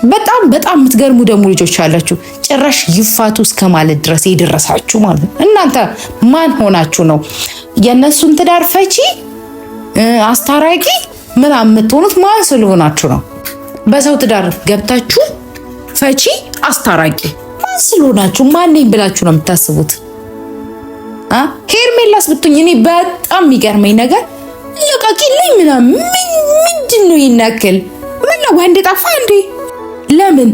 በጣም በጣም የምትገርሙ ደግሞ ልጆች አላችሁ። ጭራሽ ይፋቱ እስከ ማለት ድረስ የደረሳችሁ ማለት ነው። እናንተ ማን ሆናችሁ ነው የነሱን ትዳር ፈቺ አስታራቂ ምናምን የምትሆኑት? ማን ስለሆናችሁ ነው? በሰው ትዳር ገብታችሁ ፈቺ አስታራቂ ማን ስለሆናችሁ? ማን ነኝ ብላችሁ ነው የምታስቡት? ሄርሜላስ ብትኝ እኔ በጣም የሚገርመኝ ነገር ለቃቂልኝ ምናምን ምንድን ነው ይናከል? ምን ነው ወንድ ጠፋ እንዴ? ለምን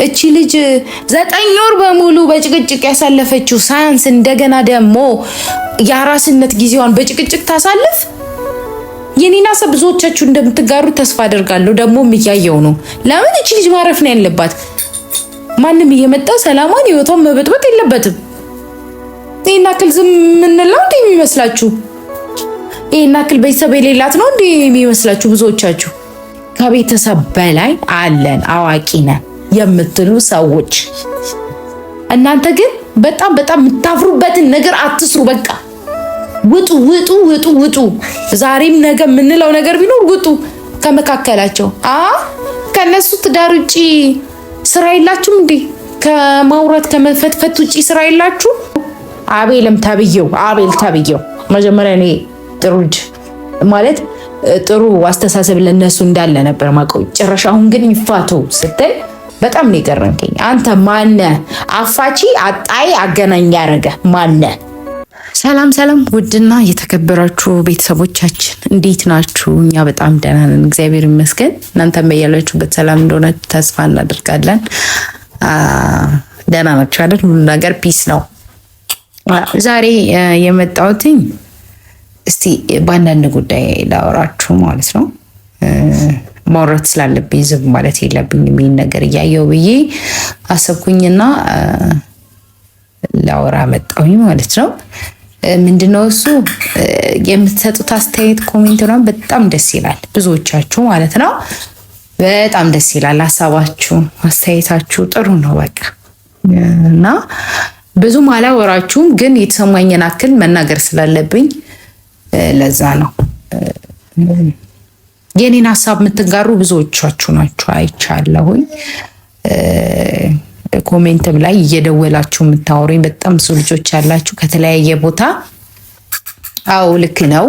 እቺ ልጅ 9 ወር በሙሉ በጭቅጭቅ ያሳለፈችው ሳያንስ እንደገና ደግሞ የአራስነት ጊዜዋን በጭቅጭቅ ታሳልፍ? የኔና ሰብ ብዙዎቻችሁ እንደምትጋሩ ተስፋ አደርጋለሁ። ደግሞ እያየው ነው። ለምን እቺ ልጅ ማረፍ ነው ያለባት። ማንም እየመጣ ሰላማን ህይወቷን መበጥበጥ የለበትም። ይሄን አክል ዝም ምንለው እንዴ የሚመስላችሁ? ይሄን አክል ቤተሰብ የሌላት ነው እንዴ የሚመስላችሁ? ብዙዎቻችሁ ከቤተሰብ በላይ አለን አዋቂ ነን የምትሉ ሰዎች፣ እናንተ ግን በጣም በጣም የምታፍሩበትን ነገር አትስሩ። በቃ ውጡ ውጡ ውጡ ውጡ። ዛሬም ነገ የምንለው ነገር ቢኖር ውጡ ከመካከላቸው። ከነሱ ትዳር ውጪ ስራ የላችሁም እንዴ? ከማውራት ከመፈትፈት ውጪ ስራ የላችሁ? አቤል ተብየው መጀመሪያ እኔ ጥሩ ልጅ ማለት ጥሩ አስተሳሰብ ለነሱ እንዳለ ነበር ማቀው። ጭራሽ አሁን ግን ይፋቱ ስትል በጣም ነው የገረመኝ። አንተ ማነ? አፋቺ አጣይ አገናኝ ያረገ ማነ? ሰላም ሰላም፣ ውድና የተከበራችሁ ቤተሰቦቻችን እንዴት ናችሁ? እኛ በጣም ደህና ነን፣ እግዚአብሔር ይመስገን። እናንተም በያላችሁበት ሰላም እንደሆነ ተስፋ እናደርጋለን። ደህና ናችሁ አይደል? ሁሉ ነገር ፒስ ነው። ዛሬ የመጣሁትኝ እስቲ በአንዳንድ ጉዳይ ላወራችሁ ማለት ነው። ማውራት ስላለብኝ ዝም ማለት የለብኝም። ይሄን ነገር እያየሁ ብዬ አሰብኩኝና ላወራ መጣሁኝ ማለት ነው። ምንድነው እሱ? የምትሰጡት አስተያየት ኮሜንት ነው በጣም ደስ ይላል። ብዙዎቻችሁ ማለት ነው በጣም ደስ ይላል። ሀሳባችሁ አስተያየታችሁ ጥሩ ነው በቃ እና ብዙም አላወራችሁም፣ ግን የተሰማኝን አክል መናገር ስላለብኝ ለዛ ነው። የኔን ሀሳብ የምትጋሩ ብዙዎቻችሁ ናችሁ አይቻለሁኝ። ኮሜንትም ላይ እየደወላችሁ የምታወሩኝ በጣም ብዙ ልጆች ያላችሁ ከተለያየ ቦታ። አዎ ልክ ነው።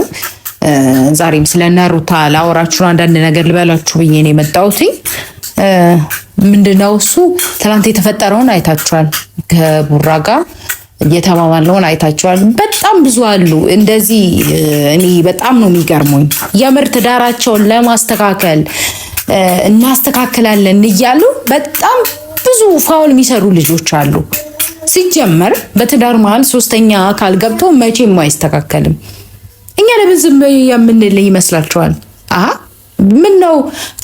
ዛሬም ስለነ ሩታ ላወራችሁ አንዳንድ ነገር ልበላችሁ ብዬ ነው የመጣሁት። ምንድነው እሱ? ትናንት የተፈጠረውን አይታችኋል። ከቡራ ጋር እየተማማለውን አይታችኋል። በጣም ብዙ አሉ እንደዚህ። እኔ በጣም ነው የሚገርሙኝ። የምር ትዳራቸውን ለማስተካከል እናስተካክላለን እያሉ በጣም ብዙ ፋውል የሚሰሩ ልጆች አሉ። ሲጀመር በትዳር መሀል ሶስተኛ አካል ገብቶ መቼም አይስተካከልም። እኛ ለምን ዝም የምንል ይመስላችኋል? ምን ነው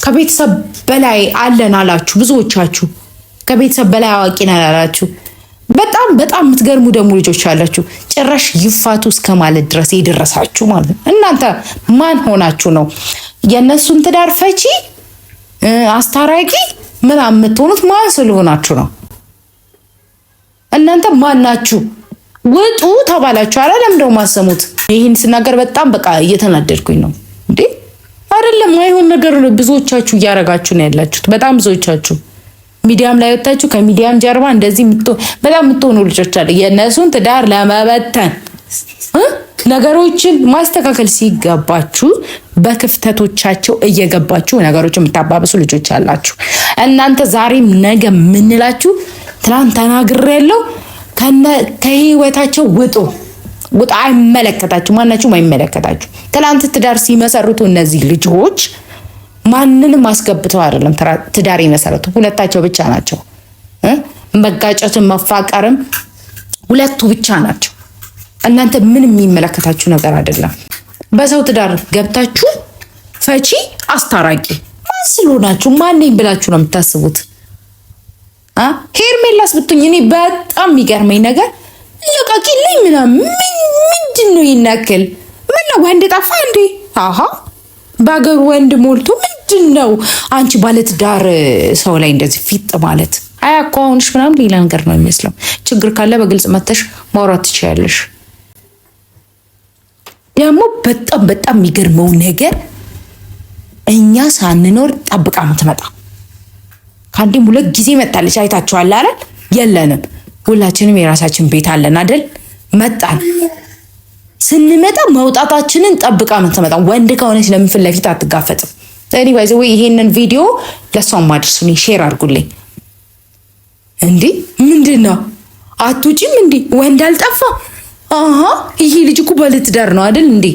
ከቤተሰብ በላይ አለን አላችሁ ብዙዎቻችሁ። ከቤተሰብ በላይ አዋቂ ነን አላችሁ። በጣም በጣም የምትገርሙ ደግሞ ልጆች አላችሁ። ጭራሽ ይፋቱ እስከ ማለት ድረስ የደረሳችሁ ማለት ነው። እናንተ ማን ሆናችሁ ነው የነሱን ትዳር ፈቺ አስታራቂ ምናምን የምትሆኑት? ማን ስለሆናችሁ ነው? እናንተ ማን ናችሁ? ውጡ ተባላችሁ አይደለም? እንደው ማሰሙት። ይሄን ስናገር በጣም በቃ እየተናደድኩኝ ነው እንዴ። አይደለም አይሆን ነገር ብዙዎቻችሁ እያረጋችሁ ነው ያላችሁት። በጣም ብዙዎቻችሁ ሚዲያም ላይ ወጣችሁ፣ ከሚዲያም ጀርባ እንደዚህ በጣም የምትሆኑ ልጆች አለ። የነሱን ትዳር ለመበተን ነገሮችን ማስተካከል ሲገባችሁ በክፍተቶቻቸው እየገባችሁ ነገሮችን የምታባብሱ ልጆች አላችሁ። እናንተ ዛሬም ነገ ምንላችሁ? ትናንት ተናግሬያለሁ። ከህይወታቸው ውጡ። አይመለከታችሁ፣ ማናችሁም አይመለከታችሁ። ትናንት ትዳር ሲመሰርቱ እነዚህ ልጆች ማንንም አስገብተው አይደለም ትዳር የመሰረቱ፣ ሁለታቸው ብቻ ናቸው። መጋጨትም መፋቀርም ሁለቱ ብቻ ናቸው። እናንተ ምንም የሚመለከታችሁ ነገር አይደለም። በሰው ትዳር ገብታችሁ ፈቺ አስታራቂ ማን ስለሆናችሁ? ማን ነኝ ብላችሁ ነው የምታስቡት? ሄርሜላስ ብትኝ እኔ በጣም የሚገርመኝ ነገር ለቃቂልኝ ምናምን ምንድን ነው ይናከል? ምን ነው ወንድ ጠፋ እንዴ? በአገሩ ወንድ ሞልቶ ምንድን ነው አንቺ ባለትዳር ሰው ላይ እንደዚህ ፊጥ ማለት? አያኳውንሽ ምናምን ሌላ ነገር ነው የሚመስለው። ችግር ካለ በግልጽ መተሽ ማውራት ትችያለሽ። ደግሞ በጣም በጣም የሚገርመው ነገር እኛ ሳንኖር ጠብቃ ምትመጣ ከአንዴም ሁለት ጊዜ መጣለች። አይታችኋል አይደል? የለንም ሁላችንም የራሳችን ቤት አለን አይደል? መጣን። ስንመጣ መውጣታችንን ጠብቃ ነው ተመጣ። ወንድ ከሆነች ለምን ፊት ለፊት አትጋፈጥም? ኤኒዌይስ ይሄንን ቪዲዮ ለሷም አድርሱልኝ፣ ሼር አድርጉልኝ። እንዴ ምንድነው? አትውጪም እንዴ? ወንድ አልጠፋ? ይሄ ልጅ እኮ ባለትዳር ነው አይደል እንዴ?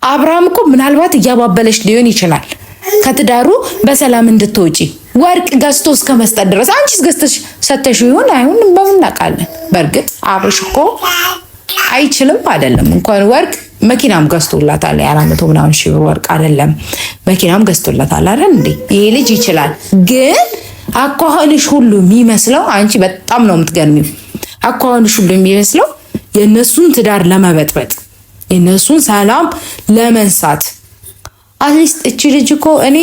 አብርሃም እኮ ምናልባት እያባበለሽ ሊሆን ይችላል ከትዳሩ በሰላም እንድትወጪ ወርቅ ገዝቶ እስከ መስጠት ድረስ። አንቺስ ገዝተሽ ሰተሽው ይሆን አይሁን በምን እናውቃለን? በእርግጥ አብርሽ እኮ አይችልም አይደለም እንኳን ወርቅ መኪናም ገዝቶላታል። የ400 ምናምን ሺህ ብር ወርቅ አይደለም መኪናም ገዝቶላታል አይደል እንዴ? ይሄ ልጅ ይችላል። ግን አኳኋንሽ ሁሉ የሚመስለው አንቺ በጣም ነው የምትገርሚው። አኳኋንሽ ሁሉ የሚመስለው የእነሱን ትዳር ለመበጥበጥ የእነሱን ሰላም ለመንሳት። አትሊስት እቺ ልጅ እኮ እኔ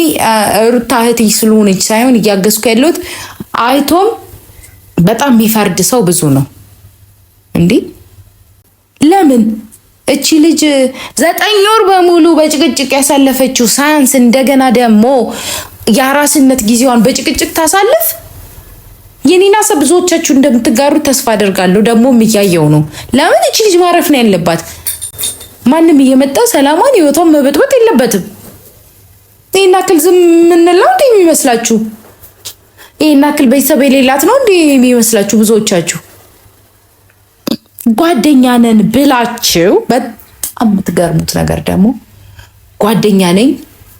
ሩታ እህቴ ስለሆነች ሳይሆን እያገዝኩ ያለሁት አይቶም በጣም የሚፈርድ ሰው ብዙ ነው እንዴ። ለምን እቺ ልጅ 9 ወር በሙሉ በጭቅጭቅ ያሳለፈችው ሳያንስ እንደገና ደግሞ የአራስነት ጊዜዋን በጭቅጭቅ ታሳልፍ? የኔና ሰብ ብዙዎቻችሁ እንደምትጋሩ ተስፋ አደርጋለሁ። ደግሞም እያየው ነው። ለምን እቺ ልጅ ማረፍ ነው ያለባት። ማንም እየመጣ ሰላማን ህይወቷን መበጥበጥ የለበትም። ይሄን አክል ዝም ምንለው እንዴ የሚመስላችሁ? ይሄን አክል ቤተሰብ የሌላት ነው እንዴ የሚመስላችሁ ብዙዎቻችሁ? ጓደኛ ነን ብላችሁ በጣም የምትገርሙት ነገር ደግሞ ጓደኛ ነኝ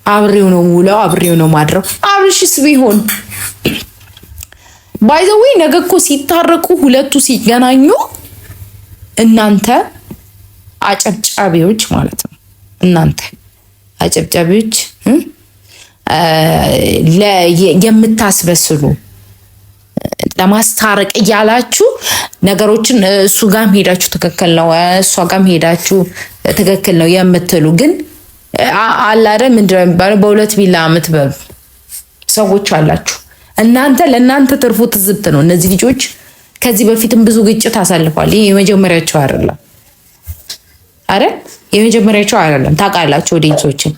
አብሬው ነው ውለው አብሬው ነው ማድረው። አብርሽስ ቢሆን ባይ ዘ ዌይ ነገ እኮ ሲታረቁ ሁለቱ ሲገናኙ እናንተ አጨብጫቢዎች ማለት ነው። እናንተ አጨብጫቢዎች የምታስበስሉ ለማስታረቅ እያላችሁ ነገሮችን እሱ ጋርም ሄዳችሁ ትክክል ነው እሷ ጋርም ሄዳችሁ ትክክል ነው የምትሉ ግን አላረ ምንድነው የሚባለው በሁለት ቢላ የምትበሉ ሰዎች አላችሁ። እናንተ ለእናንተ ትርፉ ትዝብት ነው። እነዚህ ልጆች ከዚህ በፊትም ብዙ ግጭት አሳልፏል። ይሄ የመጀመሪያቸው አይደለም። አረ የመጀመሪያቸው አይደለም። ታውቃላችሁ ኦዲየንሶችን።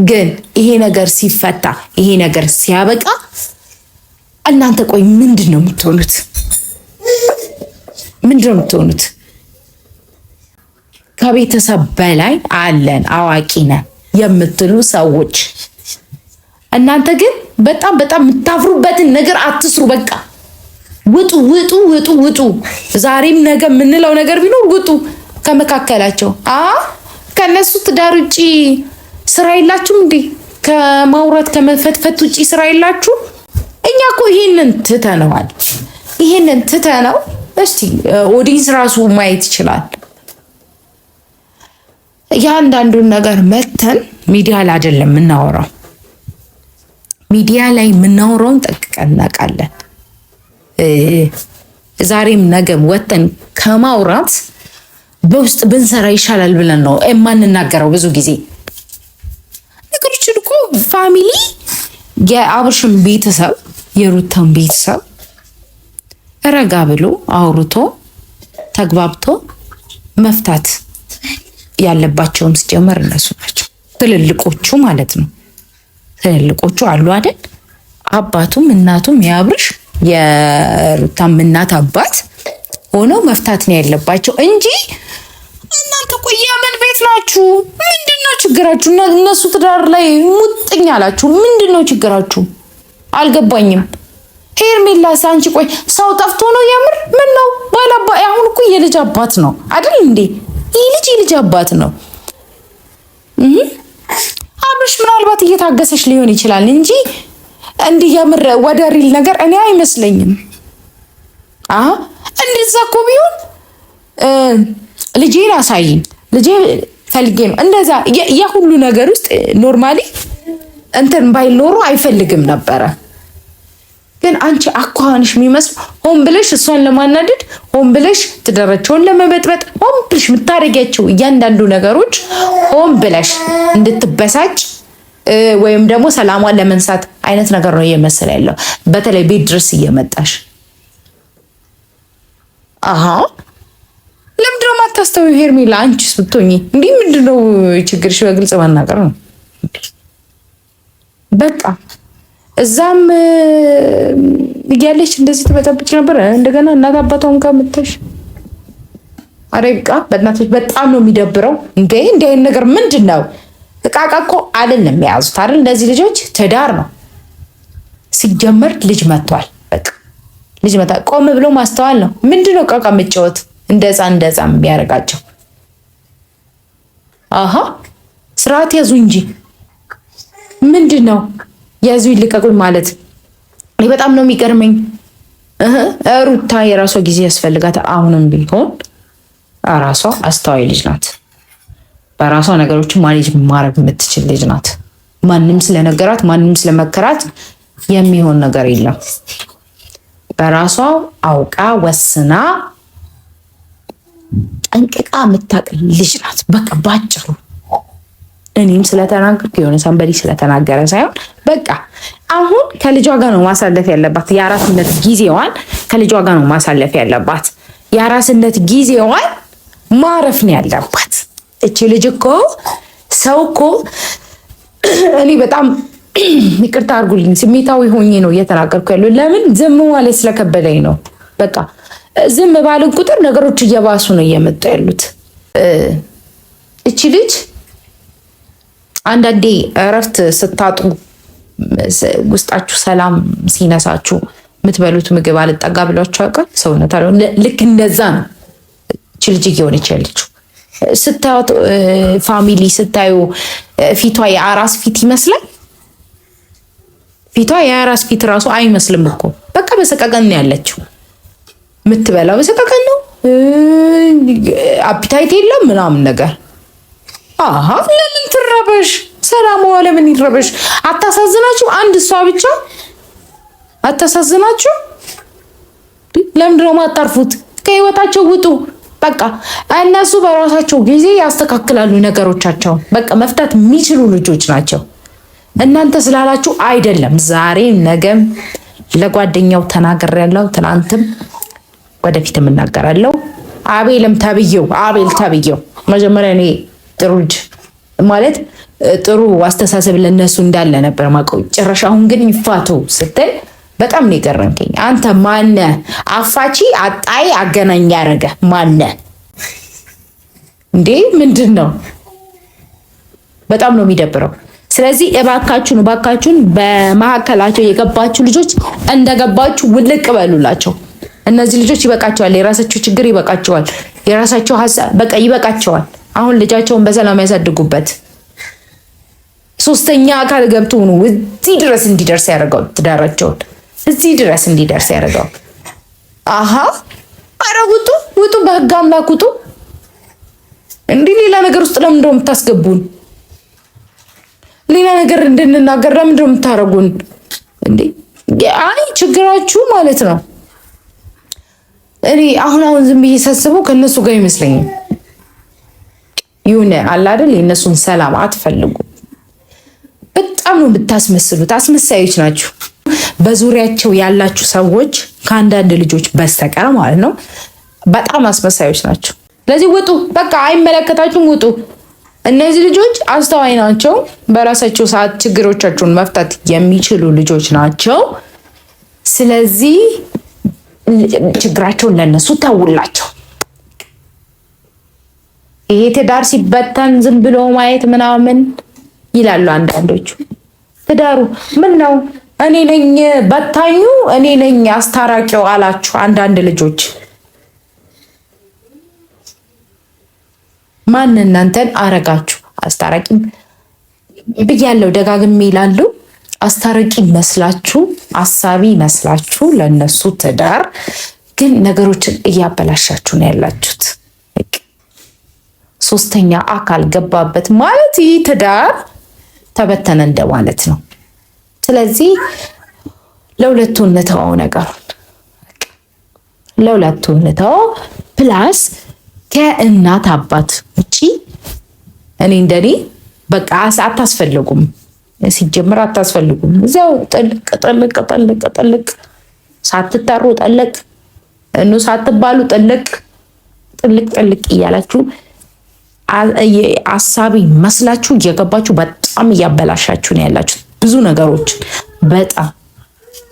ግን ይሄ ነገር ሲፈታ ይሄ ነገር ሲያበቃ እናንተ ቆይ ምንድን ነው የምትሆኑት? ምንድን ነው የምትሆኑት? ከቤተሰብ በላይ አለን አዋቂ ነን የምትሉ ሰዎች እናንተ ግን በጣም በጣም የምታፍሩበትን ነገር አትስሩ። በቃ ውጡ ውጡ ውጡ ውጡ። ዛሬም ነገ የምንለው ነገር ቢኖር ውጡ ከመካከላቸው። ከነሱ ትዳር ውጪ ስራ የላችሁም እንዴ? ከማውራት ከመፈትፈት ውጪ ስራ የላችሁ? እኛ እኮ ይሄንን ትተነዋል። ይሄንን ትተነው እስቲ ኦዲንስ ራሱ ማየት ይችላል። ያንዳንዱን ነገር መተን ሚዲያ ላይ አይደለም የምናወራው። ሚዲያ ላይ የምናወራውን ጠቅቀን እናውቃለን። ዛሬም ነገም ወተን ከማውራት በውስጥ ብንሰራ ይሻላል ብለን ነው የማንናገረው። ብዙ ጊዜ ነገሮችን እኮ ፋሚሊ የአብርሽን ቤተሰብ የሩታን ቤተሰብ ረጋ ብሎ አውርቶ ተግባብቶ መፍታት ያለባቸውም ሲጀመር እነሱ ናቸው። ትልልቆቹ ማለት ነው። ትልልቆቹ አሉ አይደል? አባቱም እናቱም የአብርሽ የሩታም እናት አባት ሆነው መፍታት ነው ያለባቸው እንጂ እናንተ ቆይ የምን ቤት ናችሁ? ምንድነው ችግራችሁ? እነሱ ትዳር ላይ ሙጥኝ አላችሁ። ምንድነው ችግራችሁ? አልገባኝም። ሄርሜላስ አንቺ ቆይ ሰው ጠፍቶ ነው የምር? ምን ነው ባላባ? አሁን እኮ የልጅ አባት ነው አይደል እንዴ? ይህ ልጅ የልጅ አባት ነው። አብርሽ ምናልባት እየታገሰሽ ሊሆን ይችላል እንጂ እንዲህ የምር ወደ ሪል ነገር እኔ አይመስለኝም። እንደዛ እኮ ቢሆን ልጄን አሳይኝ፣ ልጄ ፈልጌ ነው እንደዛ የሁሉ ነገር ውስጥ ኖርማሊ እንትን ባይኖሩ አይፈልግም ነበረ። ግን አንቺ አኳኋንሽ የሚመስል ሆን ብለሽ እሷን ለማናደድ ሆን ብለሽ ትዳራቸውን ለመበጥበጥ ሆን ብለሽ የምታደርጊያቸው እያንዳንዱ ነገሮች ሆን ብለሽ እንድትበሳጭ ወይም ደግሞ ሰላሟን ለመንሳት አይነት ነገር ነው እየመሰለ ያለው። በተለይ ቤት ድረስ እየመጣሽ ለምንድን ነው የማታስተውይው ሄርሜላ? አንቺስ ብትሆኚ እንዲህ ምንድን ነው ችግርሽ? በግልጽ መናገር ነው በቃ። እዛም እያለች እንደዚህ ትበጠብጭ ነበር። እንደገና እናት አባቷን ከምትሽ አረቃ በእናቶች በጣም ነው የሚደብረው። እንዴ እንዲህ አይነት ነገር ምንድን ነው? እቃቃ እኮ አይደለም የያዙት አይደል? እነዚህ ልጆች ትዳር ነው ሲጀመር። ልጅ መጥቷል። በቃ ልጅ መጣ። ቆም ብሎ ማስተዋል ነው። ምንድን ነው እቃቃ መጫወት? እንደ ህፃን የሚያደርጋቸው። አሃ ስርዓት ያዙ እንጂ ምንድን ነው ያዙ ይልቀቁኝ ማለት? እኔ በጣም ነው የሚገርመኝ። ሩታ የራሷ ጊዜ ያስፈልጋት። አሁንም ቢሆን ራሷ አስተዋይ ልጅ ናት። በራሷ ነገሮችን ማኔጅ ማድረግ የምትችል ልጅ ናት። ማንም ስለነገራት ማንም ስለመከራት የሚሆን ነገር የለም። በራሷ አውቃ ወስና ጠንቅቃ የምታውቅ ልጅ ናት። በቃ ባጭሩ እኔም ስለተናገርኩ የሆነ ሰንበዲ ስለተናገረ ሳይሆን በቃ አሁን ከልጇ ጋር ነው ማሳለፍ ያለባት። የአራስነት ጊዜዋን ከልጇ ጋር ነው ማሳለፍ ያለባት። የአራስነት ጊዜዋን ማረፍ ነው ያለባት። እቺ ልጅ እኮ ሰው እኮ እኔ በጣም ይቅርታ አድርጉልኝ፣ ስሜታዊ ሆኜ ነው እየተናገርኩ ያለው። ለምን ዝም ማለት ስለከበደኝ ነው። በቃ ዝም ባልን ቁጥር ነገሮች እየባሱ ነው እየመጡ ያሉት። እቺ ልጅ አንዳንዴ እረፍት ስታጡ ውስጣችሁ ሰላም ሲነሳችሁ የምትበሉት ምግብ አልጠጋ ብሏችሁ ያውቃል? ሰውነት አለ። ልክ እንደዛ ነው እቺ ልጅ እየሆነች ያለችው። ስታዩት ፋሚሊ ስታዩ ፊቷ የአራስ ፊት ይመስላል። ፊቷ የአራስ ፊት ራሱ አይመስልም እኮ። በቃ በሰቀቀን ነው ያለችው። የምትበላው በሰቀቀን ነው። አፒታይት የለም ምናምን ነገር። አሃ ለምን ትረበሽ? ሰላም ለምን ይረበሽ? አታሳዝናችሁ? አንድ እሷ ብቻ አታሳዝናችሁ? ለምንድን ነው ማጣርፉት? ከህይወታቸው ውጡ። በቃ እነሱ በራሳቸው ጊዜ ያስተካክላሉ ነገሮቻቸውን። በቃ መፍታት የሚችሉ ልጆች ናቸው። እናንተ ስላላችሁ አይደለም። ዛሬም ነገም ለጓደኛው ተናግሬያለሁ። ትናንትም ወደፊትም እናገራለሁ። አቤል ተብዬው መጀመሪያ እኔ ጥሩ ልጅ ማለት ጥሩ አስተሳሰብ ለነሱ እንዳለ ነበር ማቀው። ጭራሽ አሁን ግን ይፋቱ ስትል በጣም ነው የገረምከኝ። አንተ ማነ? አፋቺ አጣይ አገናኝ ያረገ ማነ እንዴ? ምንድን ነው? በጣም ነው የሚደብረው። ስለዚህ እባካችሁን በመሀከላቸው የገባችሁ ልጆች እንደገባችሁ ውልቅ በሉላቸው። እነዚህ ልጆች ይበቃቸዋል። የራሳቸው ችግር ይበቃቸዋል። የራሳቸው ሀሳብ በቃ ይበቃቸዋል። አሁን ልጃቸውን በሰላም ያሳድጉበት። ሶስተኛ አካል ገብቶ ነው እዚህ ድረስ እንዲደርስ ያደርገው። ትዳራቸውን እዚህ ድረስ እንዲደርስ ያደርገው። አሃ ኧረ ውጡ፣ በህግ አምላክ ውጡ። እንዲህ ሌላ ነገር ውስጥ ለምን እንደው የምታስገቡን? ሌላ ነገር እንድንናገር ለምን እንደው የምታረጉን እንዴ? አይ ችግራችሁ ማለት ነው። እኔ አሁን ዝም ብዬ ሳስበው ከነሱ ጋር ይመስለኛል። ይሁን አለ አይደል? የእነሱን ሰላም አትፈልጉ። በጣም ነው የምታስመስሉት። አስመሳዮች ናችሁ። በዙሪያቸው ያላችሁ ሰዎች ከአንዳንድ ልጆች በስተቀር ማለት ነው በጣም አስመሳዮች ናቸው። ስለዚህ ውጡ፣ በቃ አይመለከታችሁም፣ ውጡ። እነዚህ ልጆች አስተዋይ ናቸው። በራሳቸው ሰዓት ችግሮቻቸውን መፍታት የሚችሉ ልጆች ናቸው። ስለዚህ ችግራቸውን ለነሱ ተውላቸው። ይሄ ትዳር ሲበተን ዝም ብሎ ማየት ምናምን ይላሉ አንዳንዶቹ። ትዳሩ ምን ነው? እኔ ነኝ በታኙ፣ እኔ ነኝ አስታራቂው አላችሁ አንዳንድ ልጆች። ማን እናንተን አረጋችሁ? አስታራቂ ብያለሁ፣ ደጋግሜ ይላሉ። አስታራቂ መስላችሁ፣ አሳቢ መስላችሁ ለነሱ ትዳር ግን ነገሮችን እያበላሻችሁ ነው ያላችሁት። ሶስተኛ አካል ገባበት ማለት ይህ ትዳር ተበተነ እንደማለት ነው። ስለዚህ ለሁለቱ እንተወው ነገሩን፣ ለሁለቱ እንተወው። ፕላስ ከእናት አባት ውጪ እኔ እንደኔ በቃ አታስፈልጉም። ሲጀምር አታስፈልጉም። እዚያው ጥልቅ ሳትጠሩ ጠለቅ ሳትባሉ ጥልቅ እያላችሁ አሳቢ መስላችሁ እየገባችሁ በጣም እያበላሻችሁ ነው ያላችሁ። ብዙ ነገሮችን በጣም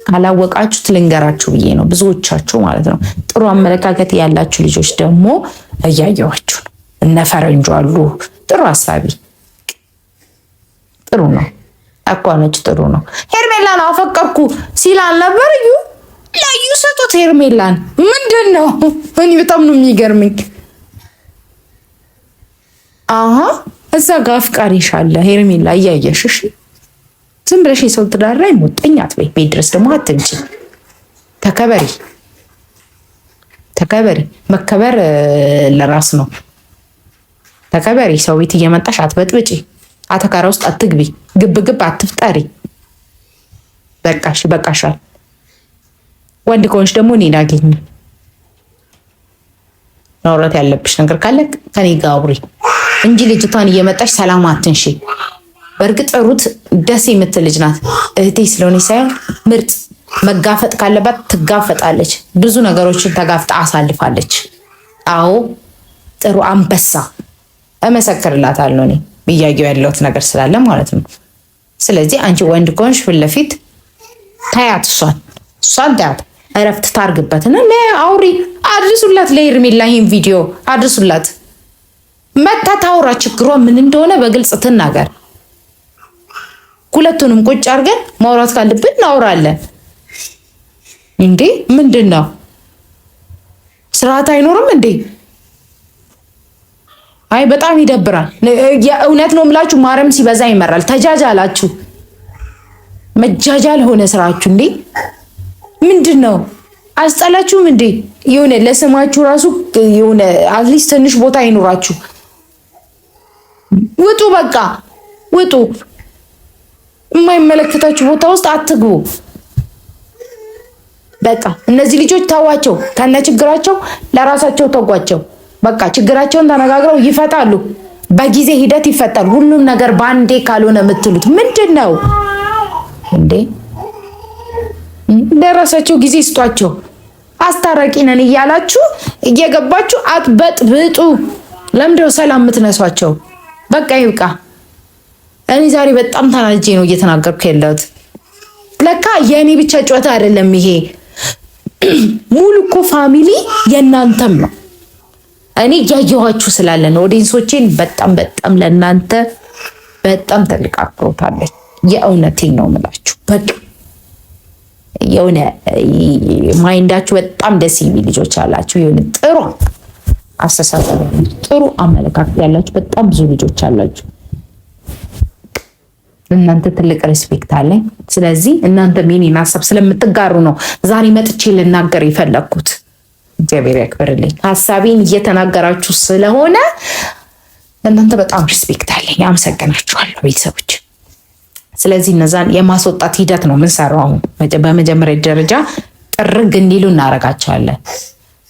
ካላወቃችሁት ልንገራችሁ ብዬ ነው። ብዙዎቻችሁ ማለት ነው ጥሩ አመለካከት ያላችሁ ልጆች ደግሞ እያየዋችሁ ነው። እነ ፈረንጆ አሉ ጥሩ ሀሳቢ ጥሩ ነው። አቋነች ጥሩ ነው። ሄርሜላን አፈቀርኩ ሲል አልነበር? ለዩ ሰጡት ሄርሜላን። ምንድን ነው? እኔ በጣም ነው የሚገርመኝ። አሃ እዛ ጋር አፍቃሪሽ አለ ሄርሜላ እያየሽ። እሺ ዝም ብለሽ የሰው ትዳር ላይ ሞጠኝ አትበይ። ቤት ድረስ ደግሞ አትምጪ። ተከበሪ ተከበሪ። መከበር ለራስ ነው። ተከበሪ። ሰው ቤት እየመጣሽ አትበጥብጪ። አተካራ ውስጥ አትግቢ። ግብ አትፍጠሪ። በቃሽ፣ በቃሻል። ወንድ ከሆንሽ ደግሞ እኔን አግኝ። ማውራት ያለብሽ ነገር ካለ ከኔ ጋር አውሪ እንጂ ልጅቷን እየመጣሽ ሰላም አትንሺ። በእርግጥ ሩት ደስ የምትል ልጅ ናት። እህቴ ስለሆነች ሳይሆን ምርጥ፣ መጋፈጥ ካለባት ትጋፈጣለች። ብዙ ነገሮችን ተጋፍጣ አሳልፋለች። አዎ ጥሩ አንበሳ እመሰክርላታለሁ። እኔ ብያየው ያለሁት ነገር ስላለ ማለት ነው። ስለዚህ አንቺ ወንድ ከሆንሽ ፊት ለፊት ታያት፣ እሷን ታያት፣ እረፍት ታርግበትና አውሪ። አድርሱላት ለሄርሜላ ይህን ቪዲዮ አድርሱላት። መታ ታውራ፣ ችግሯ ምን እንደሆነ በግልጽ ትናገር። ሁለቱንም ቁጭ አድርገን ማውራት ካለብን እናውራለን። እንዴ ምንድን ነው? ስርዓት አይኖርም እንዴ? አይ በጣም ይደብራል። የእውነት ነው የምላችሁ፣ ማርያም ሲበዛ ይመራል። ተጃጃላችሁ፣ መጃጃል ሆነ ስራችሁ። እንዴ ምንድን ነው? አስጠላችሁም እንዴ? የሆነ ለስማችሁ ራሱ የሆነ አትሊስት ትንሽ ቦታ አይኖራችሁ። ውጡ፣ በቃ ውጡ። የማይመለከታችሁ ቦታ ውስጥ አትግቡ። በቃ እነዚህ ልጆች ተዋቸው፣ ከነ ችግራቸው ለራሳቸው ተጓቸው። በቃ ችግራቸውን ተነጋግረው ይፈታሉ። በጊዜ ሂደት ይፈታል ሁሉም ነገር። ባንዴ ካልሆነ የምትሉት ምንድን ነው እንዴ? ለራሳቸው ጊዜ ስጧቸው። አስታራቂ ነን እያላችሁ እየገባችሁ አትበጥብጡ። ለምንድነው ሰላም የምትነሷቸው? በቃ ይብቃ። እኔ ዛሬ በጣም ተናጄ ነው እየተናገርኩ ያለሁት። ለካ የእኔ ብቻ ጨዋታ አይደለም ይሄ፣ ሙሉ እኮ ፋሚሊ የእናንተም ነው። እኔ እያየኋችሁ ስላለ ነው። ኦዲየንሶቼን በጣም ለእናንተ በጣም ትልቅ አክብሮት አለኝ። የእውነቴን ነው የምላችሁ። በቃ የሆነ ማይንዳችሁ በጣም ደስ የሚል ልጆች አላችሁ። የሆነ ጥሩ አስተሳሰብ፣ ጥሩ አመለካከት ያላችሁ በጣም ብዙ ልጆች አላችሁ። እናንተ ትልቅ ሪስፔክት አለኝ። ስለዚህ እናንተ የኔን ሀሳብ ስለምትጋሩ ነው ዛሬ መጥቼ ልናገር የፈለግኩት። እግዚአብሔር ያክብርልኝ። ሀሳቤን እየተናገራችሁ ስለሆነ እናንተ በጣም ሪስፔክት አለኝ። አመሰግናችኋለሁ ቤተሰቦች። ስለዚህ እነዛን የማስወጣት ሂደት ነው የምንሰራው። አሁን በመጀመሪያ ደረጃ ጥርግ እንዲሉ እናደርጋቸዋለን።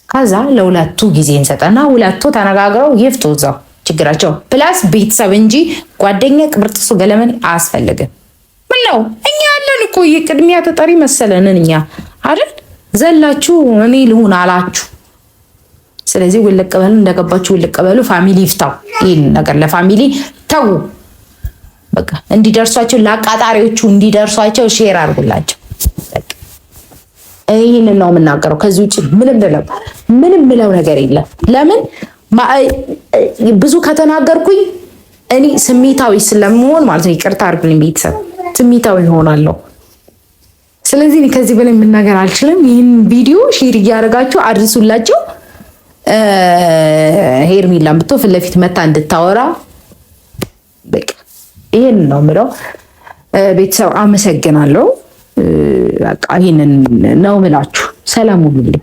ከዛ ለሁለቱ ጊዜ እንሰጠና ሁለቱ ተነጋግረው ይፍቱ እዛው ችግራቸው። ፕላስ ቤተሰብ እንጂ ጓደኛ ቅብርጥሱ ገለመን አያስፈልግም። ምን ነው እኛ ያለን እኮ የቅድሚያ ተጠሪ መሰለንን እኛ አይደል? ዘላችሁ እኔ ልሁን አላችሁ። ስለዚህ ውልቅ በሉ፣ እንደገባችሁ ውልቅ በሉ። ፋሚሊ ይፍታው ይህን ነገር። ለፋሚሊ ተው በቃ እንዲደርሷቸው፣ ለአቃጣሪዎቹ እንዲደርሷቸው ሼር አድርጉላቸው። ይህንን ነው የምናገረው። ከዚህ ውጭ ምንም ምለው ነገር የለም። ለምን ብዙ ከተናገርኩኝ እኔ ስሜታዊ ስለምሆን ማለት ነው። ይቅርታ አድርጉልኝ ቤተሰብ፣ ስሜታዊ ሆናለሁ። ስለዚህ ከዚህ በላይ የምናገር አልችልም። ይህን ቪዲዮ ሼር እያደረጋችሁ አድርሱላቸው። ሄርሜላን ብትሆን ፊት ለፊት መታ እንድታወራ በቃ ይሄን ነው የምለው። ቤተሰብ አመሰግናለሁ። በቃ ይሄንን ነው የምላችሁ። ሰላም ሁኑልኝ።